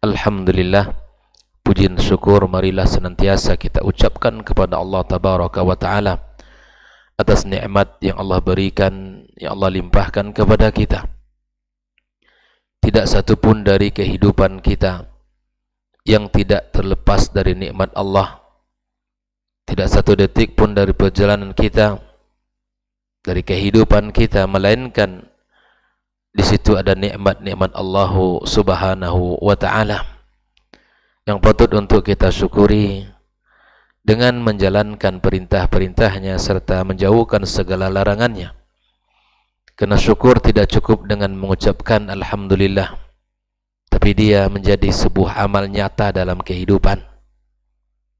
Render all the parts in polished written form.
Alhamdulillah, puji dan syukur marilah senantiasa kita ucapkan kepada Allah Tabaraka wa Ta'ala atas nikmat yang Allah berikan, yang Allah limpahkan kepada kita. Tidak satu pun dari kehidupan kita yang tidak terlepas dari nikmat Allah. Tidak satu detik pun dari perjalanan kita, dari kehidupan kita, melainkan di situ ada nikmat-nikmat Allah Subhanahu wa Ta'ala yang patut untuk kita syukuri dengan menjalankan perintah-perintahnya serta menjauhkan segala larangannya. Karena syukur tidak cukup dengan mengucapkan Alhamdulillah, tapi dia menjadi sebuah amal nyata dalam kehidupan.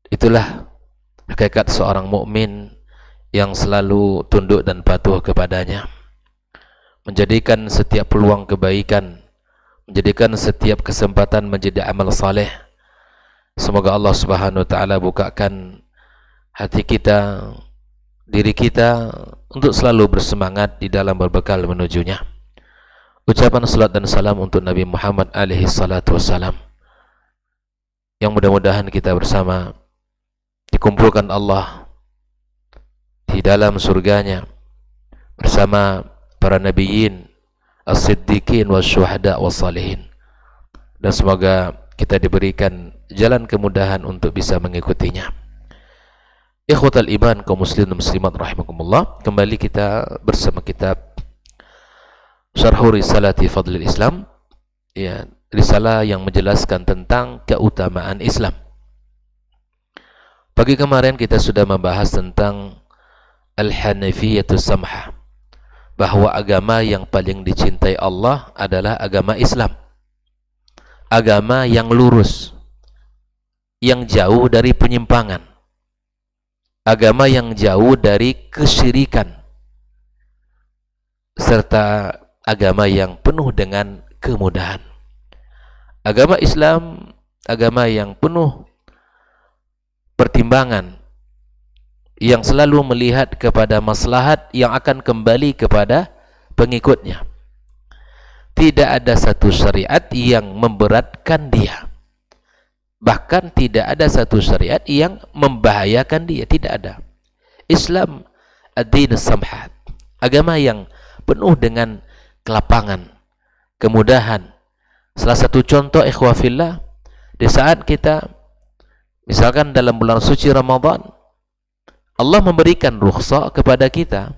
Itulah hakikat seorang mukmin yang selalu tunduk dan patuh kepadanya, menjadikan setiap peluang kebaikan, menjadikan setiap kesempatan menjadi amal saleh. Semoga Allah Subhanahu wa Ta'ala bukakan hati kita, diri kita untuk selalu bersemangat di dalam berbekal menujunya. Ucapan salat dan salam untuk Nabi Muhammad alaihi salatu wassalam, yang mudah-mudahan kita bersama dikumpulkan Allah di dalam surganya bersama para nabiyyin, as-siddiqin, was-syuhada, was-salihin. Dan semoga kita diberikan jalan kemudahan untuk bisa mengikutinya. Ikhwatal iman, kaum muslimin dan muslimat rahimakumullah, kembali kita bersama kitab Syarhu Risalati Fadlil Islam, ya, risalah yang menjelaskan tentang keutamaan Islam. Pagi kemarin kita sudah membahas tentang Al-Hanafiyatus Samhah, bahwa agama yang paling dicintai Allah adalah agama Islam, agama yang lurus, yang jauh dari penyimpangan, agama yang jauh dari kesyirikan, serta agama yang penuh dengan kemudahan. Agama Islam, agama yang penuh pertimbangan, yang selalu melihat kepada maslahat yang akan kembali kepada pengikutnya. Tidak ada satu syariat yang memberatkan dia, bahkan tidak ada satu syariat yang membahayakan dia. Tidak ada. Islam ad-din samhat, agama yang penuh dengan kelapangan, kemudahan. Salah satu contoh ikhwafillah, di saat kita misalkan dalam bulan suci Ramadan, Allah memberikan rukhsah kepada kita,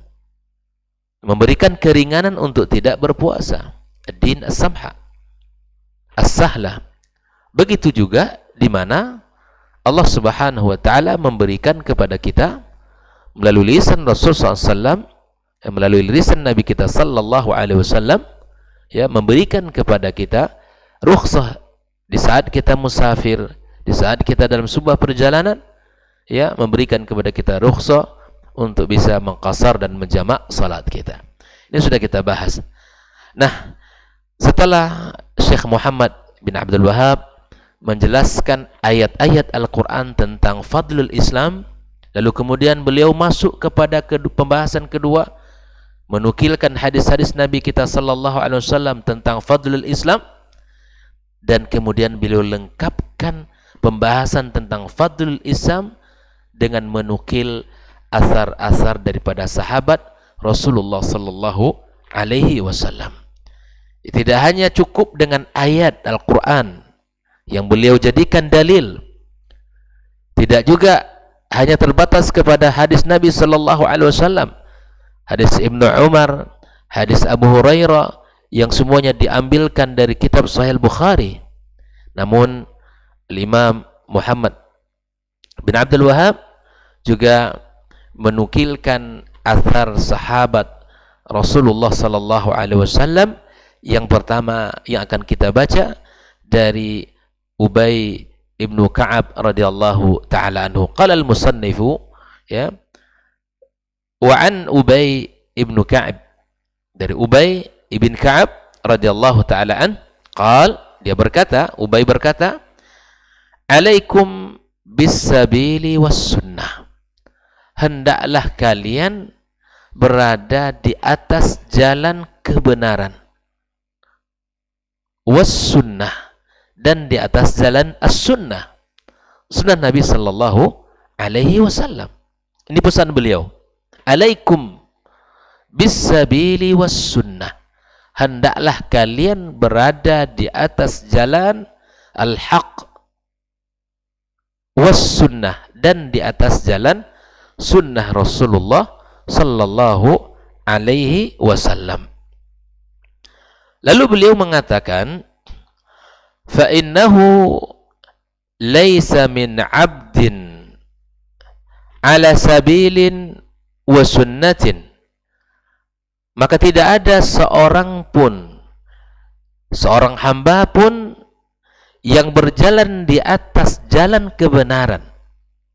memberikan keringanan untuk tidak berpuasa. Ad-din as-samha, as-sahlah. Begitu juga di mana Allah Subhanahu wa Ta'ala memberikan kepada kita melalui lisan Rasul SAW, melalui lisan Nabi kita sallallahu alaihi wasallam, ya, memberikan kepada kita rukhsah di saat kita musafir, di saat kita dalam sebuah perjalanan, ya, memberikan kepada kita rukhsah untuk bisa mengqasar dan menjamak salat kita. Ini sudah kita bahas. Nah, setelah Syekh Muhammad bin Abdul Wahab menjelaskan ayat-ayat Al-Quran tentang fadlul Islam, lalu kemudian beliau masuk kepada pembahasan kedua, menukilkan hadis-hadis Nabi kita sallallahu alaihi wasallam tentang fadlul Islam, dan kemudian beliau lengkapkan pembahasan tentang fadlul Islam dengan menukil asar-asar daripada sahabat Rasulullah sallallahu alaihi wasallam. Tidak hanya cukup dengan ayat Al-Quran yang beliau jadikan dalil, tidak juga hanya terbatas kepada hadis Nabi sallallahu alaihi wasallam, hadis Ibnu Umar, hadis Abu Hurairah, yang semuanya diambilkan dari kitab Sahih Bukhari. Namun Imam Muhammad bin Abdul Wahab juga menukilkan athar sahabat Rasulullah sallallahu alaihi wasallam. Yang pertama yang akan kita baca dari Ubay ibnu Ka'ab radhiyallahu ta'ala anhu. Qala al-musannifu, ya, wa an Ubay ibnu Ka'ab, dari Ubay ibn Ka'ab radhiyallahu ta'ala an, dia berkata, Ubay berkata, alaikum bis-sabili was-sunnah, hendaklah kalian berada di atas jalan kebenaran, was-sunnah, dan di atas jalan as-sunnah, sunnah Nabi sallallahu alaihi wasallam. Ini pesan beliau, alaikum bis-sabili was-sunnah, hendaklah kalian berada di atas jalan al-haq was-sunnah, dan di atas jalan sunnah Rasulullah sallallahu alaihi wasallam. Lalu beliau mengatakan, fa innahu laisa min 'abdin ala sabilin wa sunnatin, maka tidak ada seorang pun, seorang hamba pun yang berjalan di atas jalan kebenaran,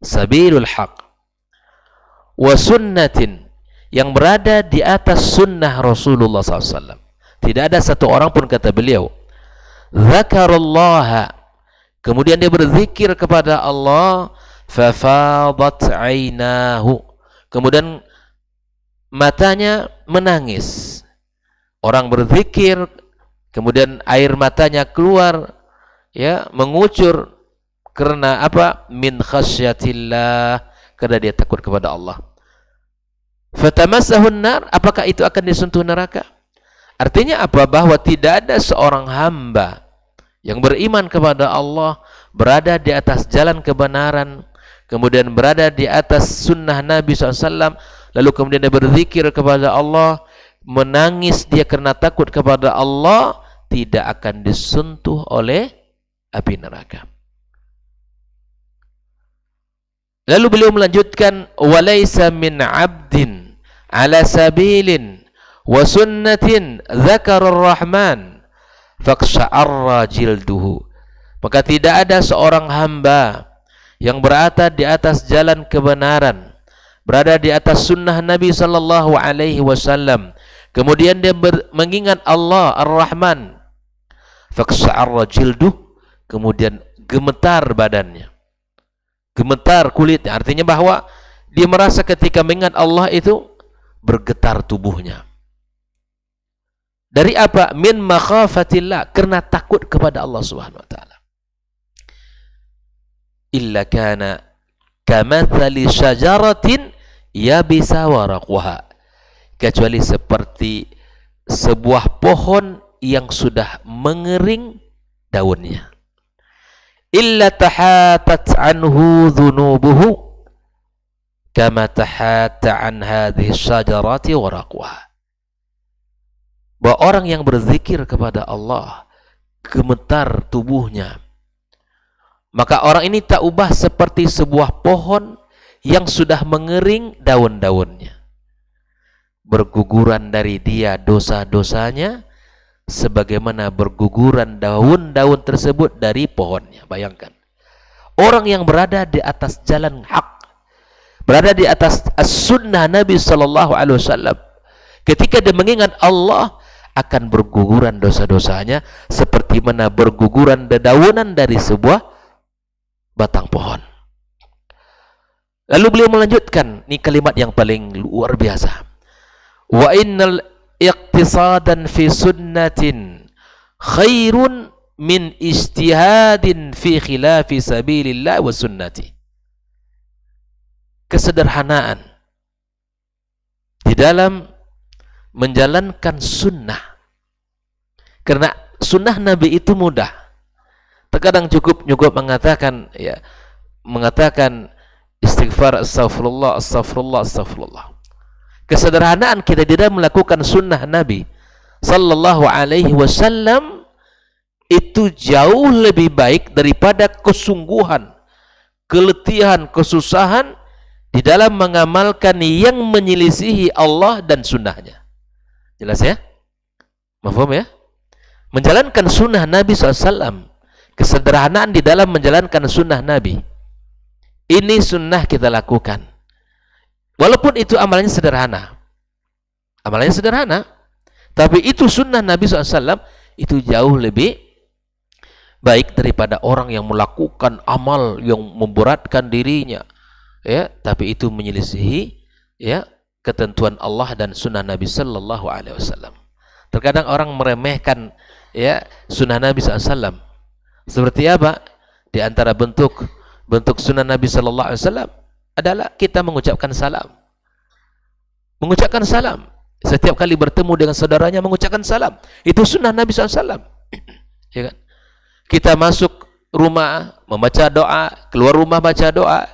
sabilul haq, wa sunnatin, yang berada di atas sunnah Rasulullah SAW. Tidak ada satu orang pun, kata beliau, dzakarallaha, kemudian dia berzikir kepada Allah, fafadat ainahu, kemudian matanya menangis. Orang berzikir, kemudian air matanya keluar, ya, mengucur, karena apa? Min khasyatillah, karena dia takut kepada Allah. Fatamassahun nar, apakah itu akan disentuh neraka? Artinya apa? Bahwa tidak ada seorang hamba yang beriman kepada Allah, berada di atas jalan kebenaran, kemudian berada di atas sunnah Nabi SAW, lalu kemudian dia berzikir kepada Allah, menangis dia karena takut kepada Allah, tidak akan disentuh oleh api neraka. Lalu beliau melanjutkan, walaysa min 'abdin ala sabilin wa sunnatin dzakarur rahman faqsha'arra jilduhu, maka tidak ada seorang hamba yang berada di atas jalan kebenaran, berada di atas sunnah Nabi sallallahu alaihi wasallam, kemudian dia mengingat Allah Ar-Rahman, faqsha'arra jilduh, kemudian gemetar badannya, gemetar kulitnya. Artinya bahwa dia merasa ketika mengingat Allah itu bergetar tubuhnya. Dari apa? Min makhafatillah, karena takut kepada Allah Subhanahu wa taala. Illa kana kamathali syajaratin yabisa waraqaha, kecuali seperti sebuah pohon yang sudah mengering daunnya. Illa tahatat anhu dhunubuhu kama tahatta an hadhihi syajarati waraqaha. Bahwa orang yang berzikir kepada Allah, gemetar tubuhnya, maka orang ini tak ubah seperti sebuah pohon yang sudah mengering daun-daunnya. Berguguran dari dia dosa-dosanya sebagaimana berguguran daun-daun tersebut dari pohonnya. Bayangkan, orang yang berada di atas jalan hak, berada di atas as-sunnah Nabi sallallahu alaihi wasallam, ketika dia mengingat Allah, akan berguguran dosa-dosanya seperti mana berguguran dedaunan dari sebuah batang pohon. Lalu beliau melanjutkan, ini kalimat yang paling luar biasa. Wa innal iqtisadan fi sunnatin khairun min ijtihadin fi khilafi sabilillah wa sunnati. Kesederhanaan di dalam menjalankan sunnah, karena sunnah Nabi itu mudah. Terkadang cukup mengatakan, ya, mengatakan istighfar, astaghfirullah, astaghfirullah, astaghfirullah. Kesederhanaan kita tidak melakukan sunnah Nabi sallallahu alaihi wasallam itu jauh lebih baik daripada kesungguhan, keletihan, kesusahan di dalam mengamalkan yang menyelisihi Allah dan sunnahnya. Jelas ya? Mafhum ya? Menjalankan sunnah Nabi SAW, kesederhanaan di dalam menjalankan sunnah Nabi. Ini sunnah kita lakukan. Walaupun itu amalannya sederhana. Amalannya sederhana. Tapi itu sunnah Nabi SAW, itu jauh lebih baik daripada orang yang melakukan amal yang memberatkan dirinya. Ya, tapi itu menyelisihi, ya, ketentuan Allah dan sunnah Nabi sallallahu alaihi wasallam. Terkadang orang meremehkan, ya, sunnah Nabi SAW. Seperti apa? Di antara bentuk sunnah Nabi sallallahu alaihi wasallam adalah kita mengucapkan salam. Mengucapkan salam. Setiap kali bertemu dengan saudaranya mengucapkan salam. Itu sunnah Nabi sallallahu alaihi wasallam. Ya kan? Kita masuk rumah membaca doa, keluar rumah baca doa.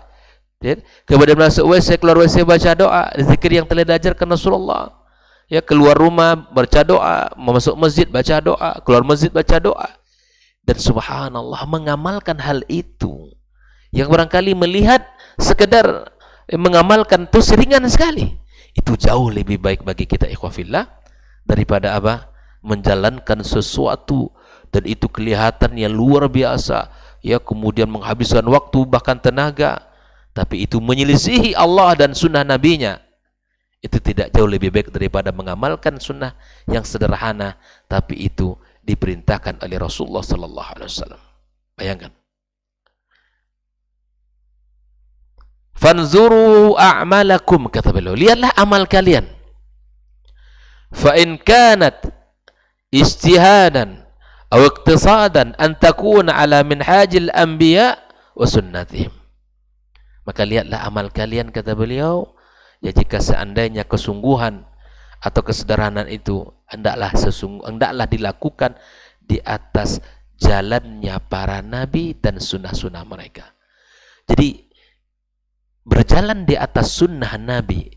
Ya? Kemudian masuk WC, keluar WC baca doa, zikir yang telah diajarkan Rasulullah. Ya, keluar rumah baca doa, masuk masjid baca doa, keluar masjid baca doa. Dan subhanallah, mengamalkan hal itu yang barangkali melihat sekedar mengamalkan itu seringan sekali, itu jauh lebih baik bagi kita ikhwafillah daripada apa? Menjalankan sesuatu dan itu kelihatannya luar biasa, ya, kemudian menghabiskan waktu bahkan tenaga, tapi itu menyelisihi Allah dan sunnah nabinya. Itu tidak jauh lebih baik daripada mengamalkan sunnah yang sederhana tapi itu diperintahkan oleh Rasulullah sallallahu alaihi wasallam. Bayangkan. Fanzuru a'malakum, kata beliau, lihatlah amal kalian. Fa in kanat ijtihadan aw iqtisadan an takuna ala minhajil anbiya wa sunnatihim. Maka lihatlah amal kalian, kata beliau, ya, jika seandainya kesungguhan atau kesederhanaan itu hendaklah dilakukan di atas jalannya para nabi dan sunnah-sunnah mereka. Jadi berjalan di atas sunnah nabi,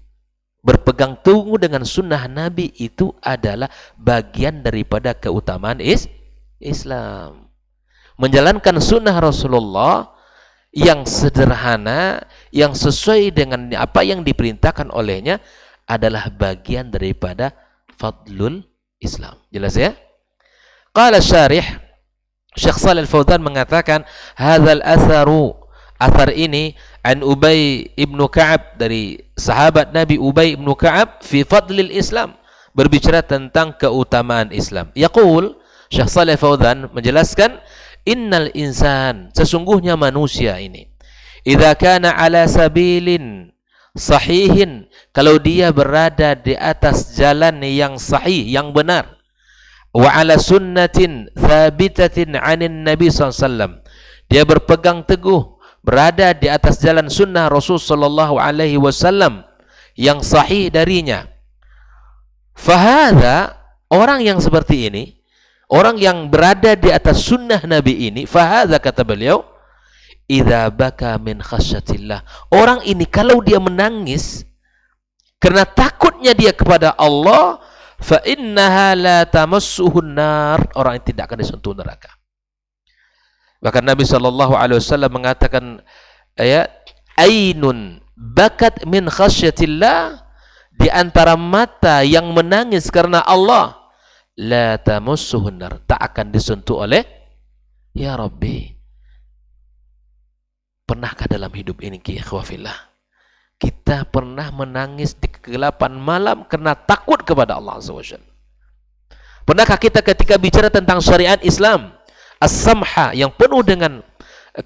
berpegang teguh dengan sunnah nabi itu adalah bagian daripada keutamaan Islam. Menjalankan sunnah Rasulullah yang sederhana, yang sesuai dengan apa yang diperintahkan olehnya adalah bagian daripada fadlul Islam. Jelas ya? Qala syarih Syekh Shalih Al-Fauzan mengatakan, hadzal atharu, athar ini an Ubay ibnu Ka'ab, dari sahabat Nabi Ubay ibnu Ka'ab, fi fadlil Islam, berbicara tentang keutamaan Islam. Yaqul, Syekh Shalih Al-Fauzan menjelaskan, innal insan, sesungguhnya manusia ini, idza kana ala sabilin sahihin, kalau dia berada di atas jalan yang sahih, yang benar, wa ala sunnatin thabitatin anin nabi SAW, dia berpegang teguh, berada di atas jalan sunnah Rasul sallallahu alaihi wasallam yang sahih darinya, fahadha, orang yang seperti ini, orang yang berada di atas sunnah Nabi ini, fahadha, kata beliau, idza baka min khasyatillah, orang ini kalau dia menangis karena takutnya dia kepada Allah, fa innaha la tamassuhun nar, orang ini tidak akan disentuh neraka. Bahkan Nabi sallallahu alaihi wasallam mengatakan, ayat ainun bakat min khasyatillah, di antara mata yang menangis karena Allah, la tamassuhun nar, tak akan disentuh oleh, ya Rabbi. Pernahkah dalam hidup ini, ikhwafillah, kita pernah menangis di kegelapan malam karena takut kepada Allah Azza wa Jalla? Pernahkah kita ketika bicara tentang syariat Islam as-samha, yang penuh dengan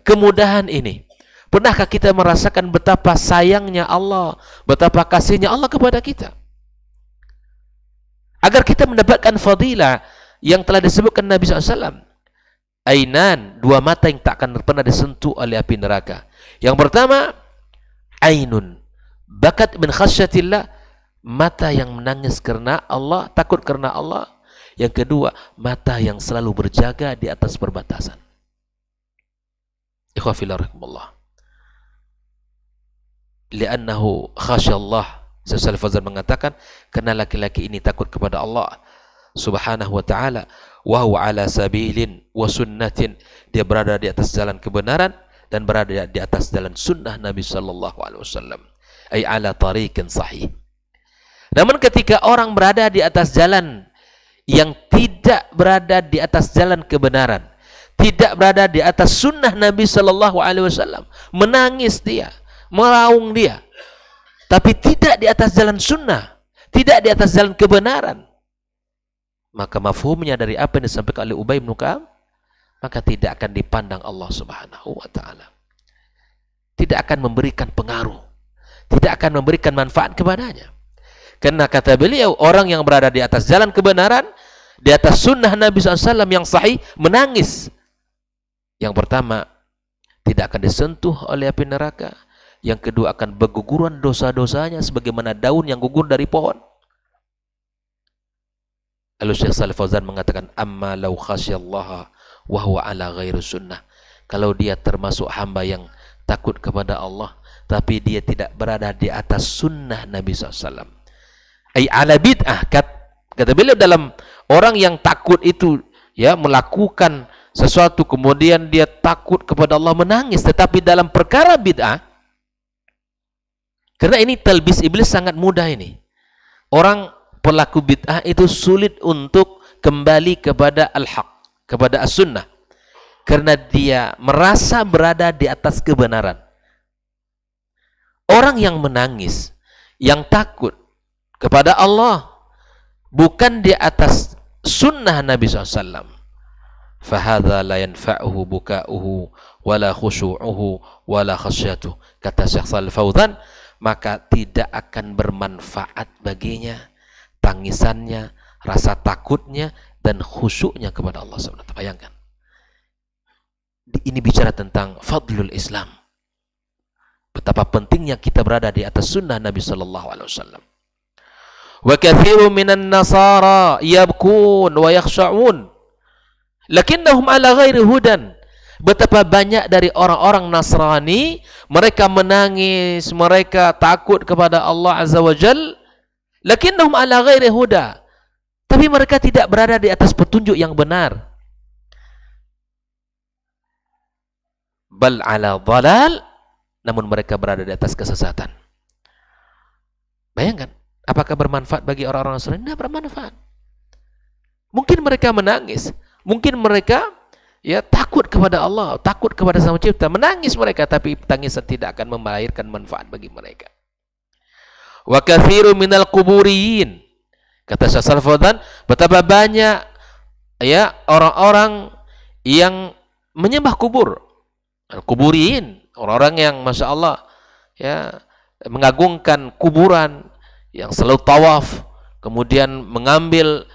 kemudahan ini, pernahkah kita merasakan betapa sayangnya Allah, betapa kasihnya Allah kepada kita? Agar kita mendapatkan fadilah yang telah disebutkan Nabi SAW, ainan, dua mata yang tak akan pernah disentuh oleh api neraka. Yang pertama, ainun bakat min khasyatillah, mata yang menangis karena Allah, takut karena Allah. Yang kedua, mata yang selalu berjaga di atas perbatasan. Ikhwafillah rahimahullah, li'annahu khasyallah, Syekh Fauzan mengatakan, karena laki-laki ini takut kepada Allah subhanahu wa ta'ala, wa huwa ala sabilin wa sunnatin, dia berada di atas jalan kebenaran dan berada di atas jalan sunnah Nabi sallallahu alaihi wasallam, ay ala tariqin sahih. Namun ketika orang berada di atas jalan yang tidak berada di atas jalan kebenaran, tidak berada di atas sunnah Nabi sallallahu alaihi wasallam, menangis dia, meraung dia, tapi tidak di atas jalan sunnah, tidak di atas jalan kebenaran, maka mafhumnya dari apa yang disampaikan oleh Ubay bin Ka'ab, maka tidak akan dipandang Allah subhanahu wa ta'ala, tidak akan memberikan pengaruh, tidak akan memberikan manfaat kepadanya. Karena kata beliau, orang yang berada di atas jalan kebenaran, di atas sunnah Nabi SAW yang sahih, menangis Yang pertama, tidak akan disentuh oleh api neraka. Yang kedua, akan berguguran dosa-dosanya sebagaimana daun yang gugur dari pohon. Lalu Syekh Shalih Fauzan mengatakan, amma law khasyallaha wa huwa ala ghairi sunnah. Kalau dia termasuk hamba yang takut kepada Allah, tapi dia tidak berada di atas sunnah Nabi SAW. Ay ala bid'ah. Kata beliau, dalam orang yang takut itu, ya, melakukan sesuatu kemudian dia takut kepada Allah, menangis, tetapi dalam perkara bid'ah, karena ini talbis iblis sangat mudah ini. Orang pelaku bid'ah itu sulit untuk kembali kepada al-haq, kepada as-sunnah, karena dia merasa berada di atas kebenaran. Orang yang menangis, yang takut kepada Allah, bukan di atas sunnah Nabi SAW, fahadha la yanfa'uhu buka'uhu wala khusyu'uhu wala khasyatuh. Kata Syekh Shalih Fauzan, maka tidak akan bermanfaat baginya tangisannya, rasa takutnya, dan khusyuknya kepada Allah SWT. Bayangkan, ini bicara tentang fadlul Islam, betapa pentingnya kita berada di atas sunnah Nabi SAW. Wa kathiru minan nasara yabkun wa yakhsha'un lakinnahum ala ghairi hudan. Betapa banyak dari orang-orang Nasrani, mereka menangis, mereka takut kepada Allah Azza wa Jal, lakinnahum ala ghairi huda, tapi mereka tidak berada di atas petunjuk yang benar. Bal ala dhalal, namun mereka berada di atas kesesatan. Bayangkan, apakah bermanfaat bagi orang-orang Nasrani? Tidak bermanfaat. Mungkin mereka menangis, mungkin mereka, ya, takut kepada Allah, takut kepada Sang Pencipta, menangis mereka, tapi tangisan tidak akan melahirkan manfaat bagi mereka. Wa kathiru minal quburiyin, kata Syekh Shalih Fauzan, betapa banyak, ya, orang-orang yang menyembah kubur. Al-quburiyin, orang-orang yang Masya Allah, ya, mengagungkan kuburan, yang selalu tawaf, kemudian mengambil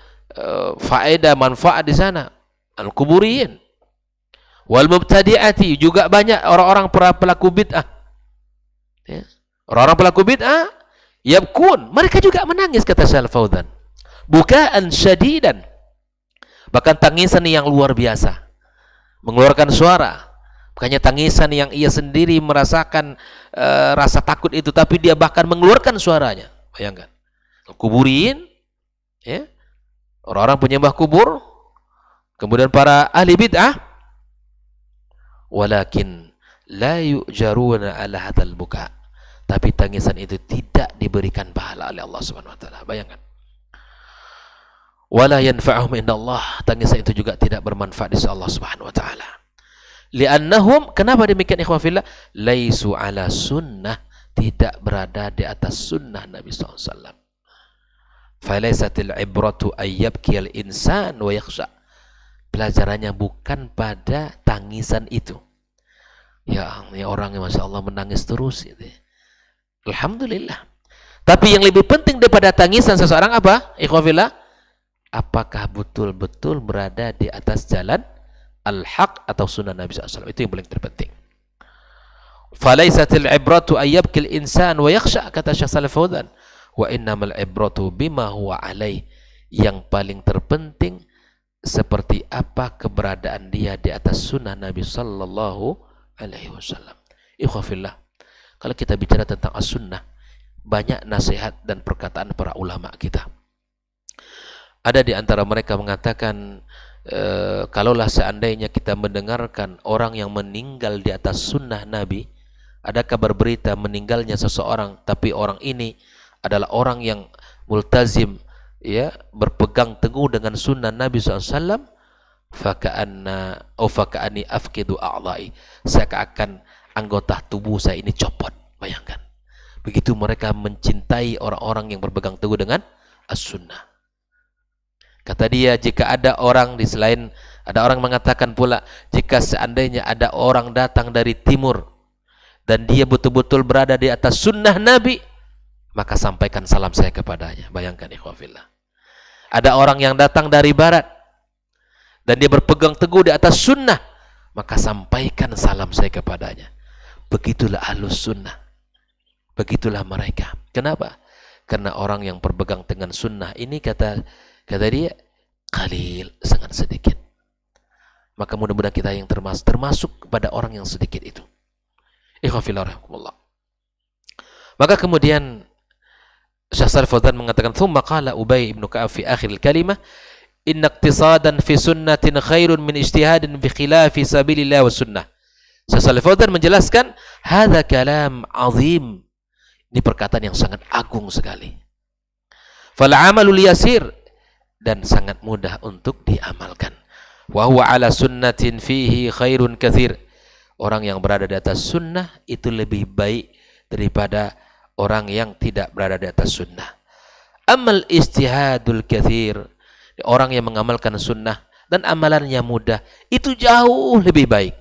faedah, manfaat di sana. Al-quburiyin. Wal mubtadi'ati, juga banyak orang-orang pelaku bid'ah. Ya. Orang-orang pelaku bid'ah yabkun, mereka juga menangis, kata Syekh Fauzan. Bukaan syadidan, bahkan tangisan yang luar biasa, mengeluarkan suara. Bukannya tangisan yang ia sendiri merasakan rasa takut itu, tapi dia bahkan mengeluarkan suaranya. Bayangkan. Kuburin, ya, orang-orang penyembah kubur, kemudian para ahli bid'ah, walakin la yu'jaruna ala hadzal buka, tapi tangisan itu tidak diberikan pahala oleh Allah Subhanahu wa taala. Bayangkan. Wala yanfa'uhum indallah, tangisan itu juga tidak bermanfaat di sisi Allah Subhanahu wa taala. Li'annahum, kenapa demikian ikhwan fillah? Laisu ala sunnah, tidak berada di atas sunnah Nabi SAW. Falaisatil ibratu ayyabkiyal insan wa yakhsha. Pelajarannya bukan pada tangisan itu. Ya, ini orang yang Masya Allah menangis terus gitu. Alhamdulillah. Tapi yang lebih penting daripada tangisan seseorang apa? Ikhwan fillah, apakah betul-betul berada di atas jalan al-haq atau sunnah Nabi SAW? Itu yang paling terpenting. Falaisatil ibratu ayyabkil insan wa yakhsha, kata Syekh Shalih Fauzan, wa innamal ibratu bima huwa alaih. Yang paling terpenting seperti apa keberadaan dia di atas sunnah Nabi Sallallahu Alaihi Wasallam. Ikhwan fillah, kalau kita bicara tentang as-sunnah, banyak nasihat dan perkataan para ulama kita. Ada di antara mereka mengatakan, kalaulah seandainya kita mendengarkan orang yang meninggal di atas sunnah Nabi, ada kabar berita meninggalnya seseorang, tapi orang ini adalah orang yang multazim, ya, berpegang teguh dengan sunnah Nabi SAW, faka'ani afkidu a'lai, seakan-akan anggota tubuh saya ini copot. Bayangkan, begitu mereka mencintai orang-orang yang berpegang teguh dengan as-sunnah. Kata dia, jika ada orang di selain, ada orang mengatakan pula, jika seandainya ada orang datang dari timur dan dia betul-betul berada di atas sunnah Nabi, maka sampaikan salam saya kepadanya. Bayangkan ikhwan fillah. Ada orang yang datang dari barat dan dia berpegang teguh di atas sunnah, maka sampaikan salam saya kepadanya. Begitulah ahlus sunnah. Begitulah mereka. Kenapa? Karena orang yang berpegang dengan sunnah ini kata dia qalil, sangat sedikit. Maka mudah-mudahan kita yang termasuk kepada orang yang sedikit itu. Ikhwafillah rahmatullah. Maka kemudian Syekh Shalih Fauzan mengatakan, "Tsumma qala Ubay ibn Ka'ab fi akhir al-kalimah, inna iqtisadan fi sunnatin khairun min ijtihadin fi khilafi sabilillah wa sunnah." Syekh Shalih Fauzan menjelaskan, "Hadza kalam azim." Ini perkataan yang sangat agung sekali. Fal amalul yasir, dan sangat mudah untuk diamalkan. Wa huwa ala sunnatin fihi khairun katsir. Orang yang berada di atas sunnah itu lebih baik daripada orang yang tidak berada di atas sunnah. Amal istihadul katsir, orang yang mengamalkan sunnah dan amalannya mudah, itu jauh lebih baik.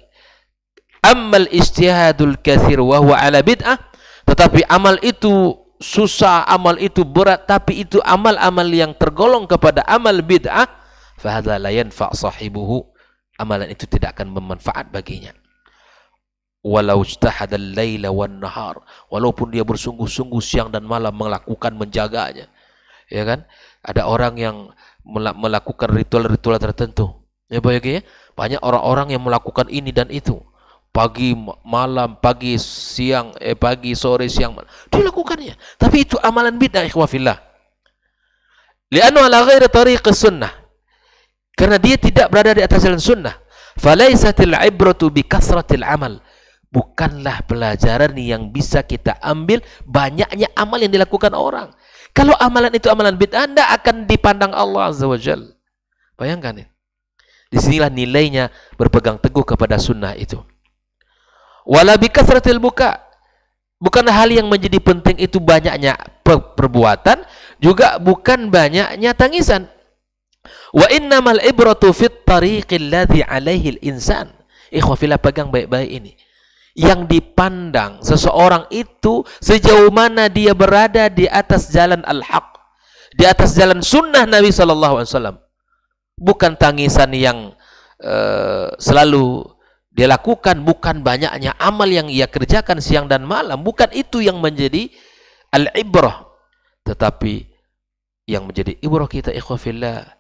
Amal istihadul katsir wa huwa ala bid'ah, tetapi amal itu susah, amal itu berat, tapi itu amal-amal yang tergolong kepada amal bid'ah, fahadza la yanfa' sahibuhu, amalan itu tidak akan bermanfaat baginya. Walau ijtahada al-laila wan nahar, walaupun dia bersungguh-sungguh siang dan malam melakukan menjaganya, ya kan? Ada orang yang melakukan ritual-ritual tertentu, ya ya? Banyak orang-orang yang melakukan ini dan itu, pagi malam, pagi siang, pagi sore siang malam, dilakukannya, tapi itu amalan bid'ah, ikhwafillah. Li'annahu ala ghairi tariqis sunnah, karena dia tidak berada di atas jalan sunnah. Falaisatil ibratu bi kasratil amal, bukanlah pelajaran yang bisa kita ambil banyaknya amal yang dilakukan orang. Kalau amalan itu amalan bid'ah, tidak akan dipandang Allah Azza wa Jalla. Bayangkan ya. Disinilah nilainya berpegang teguh kepada sunnah itu. Wala bi kasratil buka, bukan hal yang menjadi penting itu banyaknya perbuatan, juga bukan banyaknya tangisan. Wa innamal ibratu fit tariqil ladzi alaihi al-insan. Ikhwafillah, pegang baik-baik ini. Yang dipandang seseorang itu sejauh mana dia berada di atas jalan al-haq, di atas jalan sunnah Nabi SAW. Bukan tangisan yang selalu dia lakukan, bukan banyaknya amal yang ia kerjakan siang dan malam, bukan itu yang menjadi al-ibrah. Tetapi yang menjadi ibrah kita, ikhwafillah,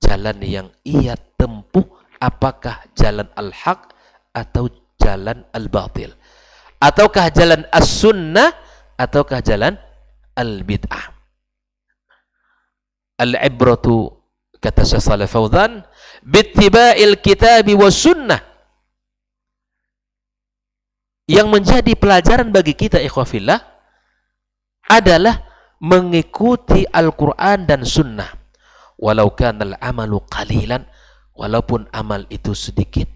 jalan yang ia tempuh, apakah jalan al-haq atau jalan al-batil, ataukah jalan as-sunnah, ataukah jalan al-bid'ah. Al-ibratu, kata Syekh Shalih Fauzan, bittiba'il kitabi was sunnah. Yang menjadi pelajaran bagi kita, ikhwafillah, adalah mengikuti Al-Quran dan sunnah. Walau kana al-amalu qalilan, walaupun amal itu sedikit,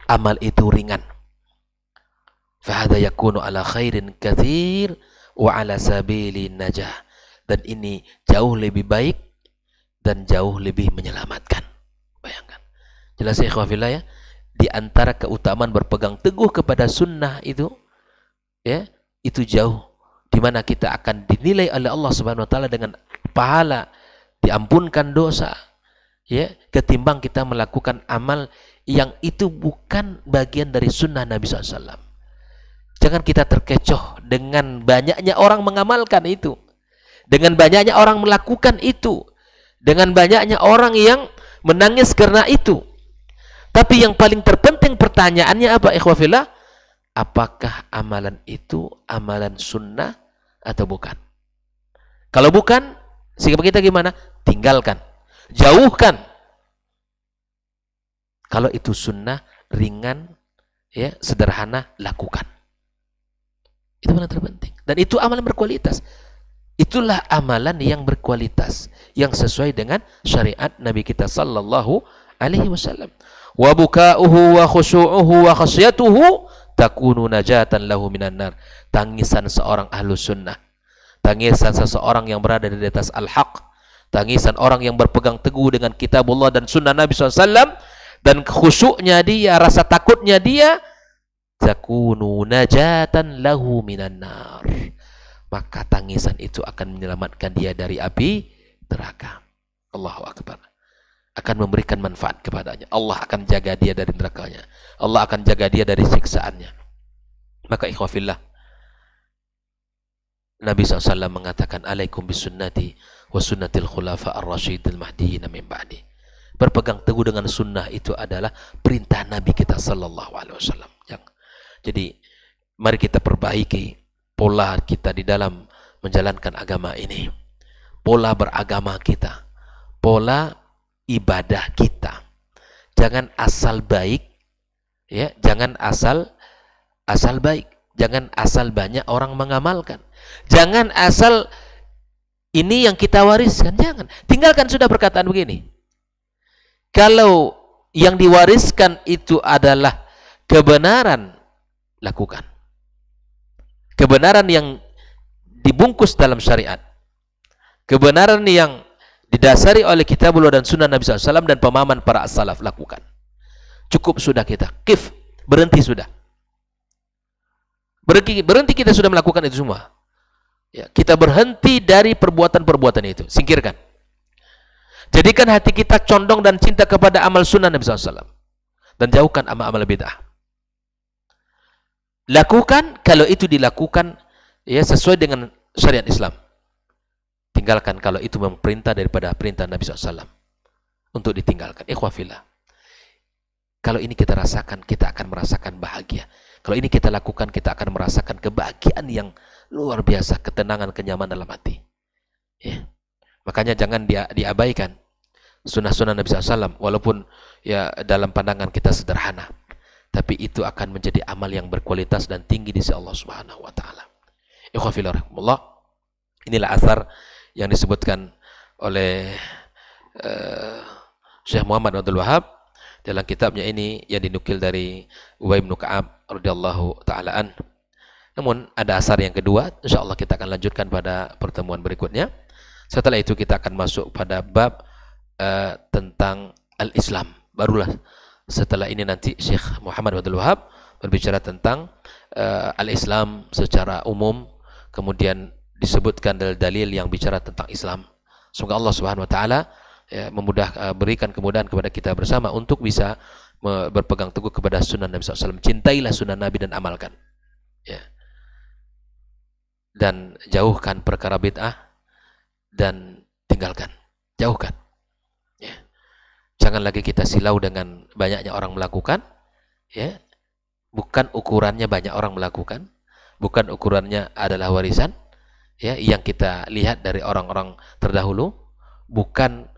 amal itu ringan. Fahadha yakunu ala khairin katsir wa ala sabili najah. Dan ini jauh lebih baik dan jauh lebih menyelamatkan. Bayangkan. Jelas ya ikhwafillah ya? Di antara keutamaan berpegang teguh kepada sunnah itu, ya, itu jauh, di mana kita akan dinilai oleh Allah Subhanahu wa taala dengan pahala, diampunkan dosa, ya, ketimbang kita melakukan amal yang itu bukan bagian dari sunnah Nabi SAW. Jangan kita terkecoh dengan banyaknya orang mengamalkan itu, dengan banyaknya orang melakukan itu, dengan banyaknya orang yang menangis karena itu. Tapi yang paling terpenting pertanyaannya apa, ikhwafillah? Apakah amalan itu amalan sunnah atau bukan? Kalau bukan, sikap kita gimana? Tinggalkan, jauhkan. Kalau itu sunnah, ringan, ya, sederhana, lakukan. Itu paling terpenting. Dan itu amalan berkualitas. Itulah amalan yang berkualitas, yang sesuai dengan syariat Nabi kita sallallahu alaihi wasallam. Wa buka'uhu wa khusyu'uhu wa khasyatuhu takunu najatan lahu minan nar. Tangisan seorang ahlu sunnah, tangisan seseorang yang berada di atas al-haq, tangisan orang yang berpegang teguh dengan kitabullah dan sunnah Nabi SAW, dan khusyuknya dia, rasa takutnya dia, takunu najatan lahu minan nar, maka tangisan itu akan menyelamatkan dia dari api neraka. Allahu Akbar. akan memberikan manfaat kepadanya. Allah akan jaga dia dari nerakanya. Allah akan jaga dia dari siksaannya. Maka ikhwafillah, Nabi SAW mengatakan, alaikum bisunnati wa sunnatil khulafa ar-rasyidil mahdiyyin min ba'di. Berpegang teguh dengan sunnah itu adalah perintah Nabi kita sallallahu alaihi wasallam. Jadi mari kita perbaiki pola kita di dalam menjalankan agama ini. Pola beragama kita, pola ibadah kita. Jangan asal baik, ya, jangan asal baik, jangan asal banyak orang mengamalkan. Jangan asal ini yang kita wariskan, jangan. Tinggalkan sudah perkataan begini. Kalau yang diwariskan itu adalah kebenaran, lakukan. Kebenaran yang dibungkus dalam syariat. Kebenaran yang didasari oleh kitabullah dan sunnah Nabi SAW dan pemahaman para as-salaf, lakukan. Cukup sudah kita. Kif, berhenti sudah. Berhenti kita sudah melakukan itu semua. Ya, kita berhenti dari perbuatan-perbuatan itu. Singkirkan. Jadikan hati kita condong dan cinta kepada amal sunnah Nabi SAW. Dan jauhkan amal-amal bid'ah. Lakukan kalau itu dilakukan ya sesuai dengan syariat Islam. Tinggalkan kalau itu memang perintah daripada perintah Nabi SAW. Untuk ditinggalkan. Ikhwafillah. Kalau ini kita rasakan, kita akan merasakan bahagia. Kalau ini kita lakukan, kita akan merasakan kebahagiaan yang luar biasa, ketenangan, kenyamanan dalam hati. Ya. Makanya jangan diabaikan sunnah-sunnah Nabi SAW, walaupun ya dalam pandangan kita sederhana, tapi itu akan menjadi amal yang berkualitas dan tinggi di sisi Allah Subhanahu wa taala. Ikhwafillah rahimahullah. Inilah asar yang disebutkan oleh Syekh Muhammad Abdul Wahab dalam kitabnya ini yang dinukil dari Ubay bin Ka'ab radhiyallahu taala an. Namun ada asar yang kedua, insyaallah kita akan lanjutkan pada pertemuan berikutnya. Setelah itu kita akan masuk pada bab tentang al-Islam. Barulah setelah ini nanti Syekh Muhammad Abdul Wahab berbicara tentang al-Islam secara umum, kemudian disebutkan dalil-dalil yang bicara tentang Islam. Semoga Allah Subhanahu wa taala ya, berikan kemudahan kepada kita bersama untuk bisa berpegang teguh kepada sunnah Nabi SAW. Cintailah sunnah Nabi dan amalkan. Ya. Dan jauhkan perkara bid'ah dan tinggalkan, jauhkan. Ya. Jangan lagi kita silau dengan banyaknya orang melakukan. Ya. Bukan ukurannya banyak orang melakukan, bukan ukurannya adalah warisan. Ya, yang kita lihat dari orang-orang terdahulu, bukan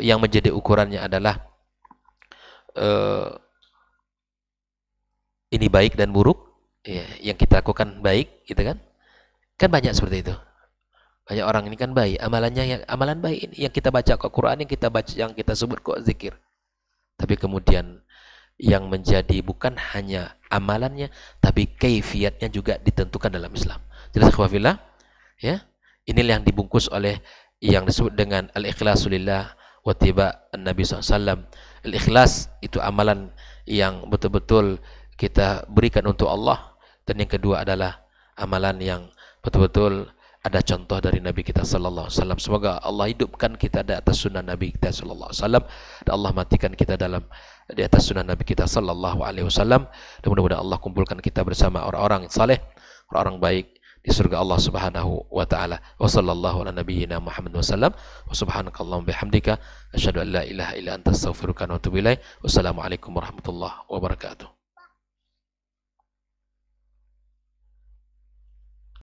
yang menjadi ukurannya adalah ini baik dan buruk. Ya, yang kita lakukan baik, gitu kan? Kan banyak seperti itu. Banyak orang ini kan baik, amalan baik ini yang kita baca ke Quran, yang kita sebut kok zikir. Tapi kemudian yang menjadi bukan hanya amalannya, tapi kaifiatnya juga ditentukan dalam Islam. Jelas ikhwafillah? Ya. Inilah yang dibungkus oleh yang disebut dengan al-ikhlasu lillah wa tiba an-nabi SAW. Al-ikhlas itu amalan yang betul-betul kita berikan untuk Allah. Dan yang kedua adalah amalan yang betul-betul ada contoh dari Nabi kita sallallahu alaihi wasallam. Semoga Allah hidupkan kita di atas sunnah Nabi kita sallallahu alaihi wasallam, dan Allah matikan kita di atas sunnah Nabi kita sallallahu alaihi wasallam. Dan mudah-mudahan Allah kumpulkan kita bersama orang-orang saleh, orang-orang baik di surga Allah Subhanahu wa taala. Wa sallallahu ala nabiyyina Muhammad wasallam. Wa subhanakallahumma bihamdika asyhadu an la ilaha illa anta astaghfiruka wa atubu ilaik. Wassalamualaikum warahmatullahi wabarakatuh.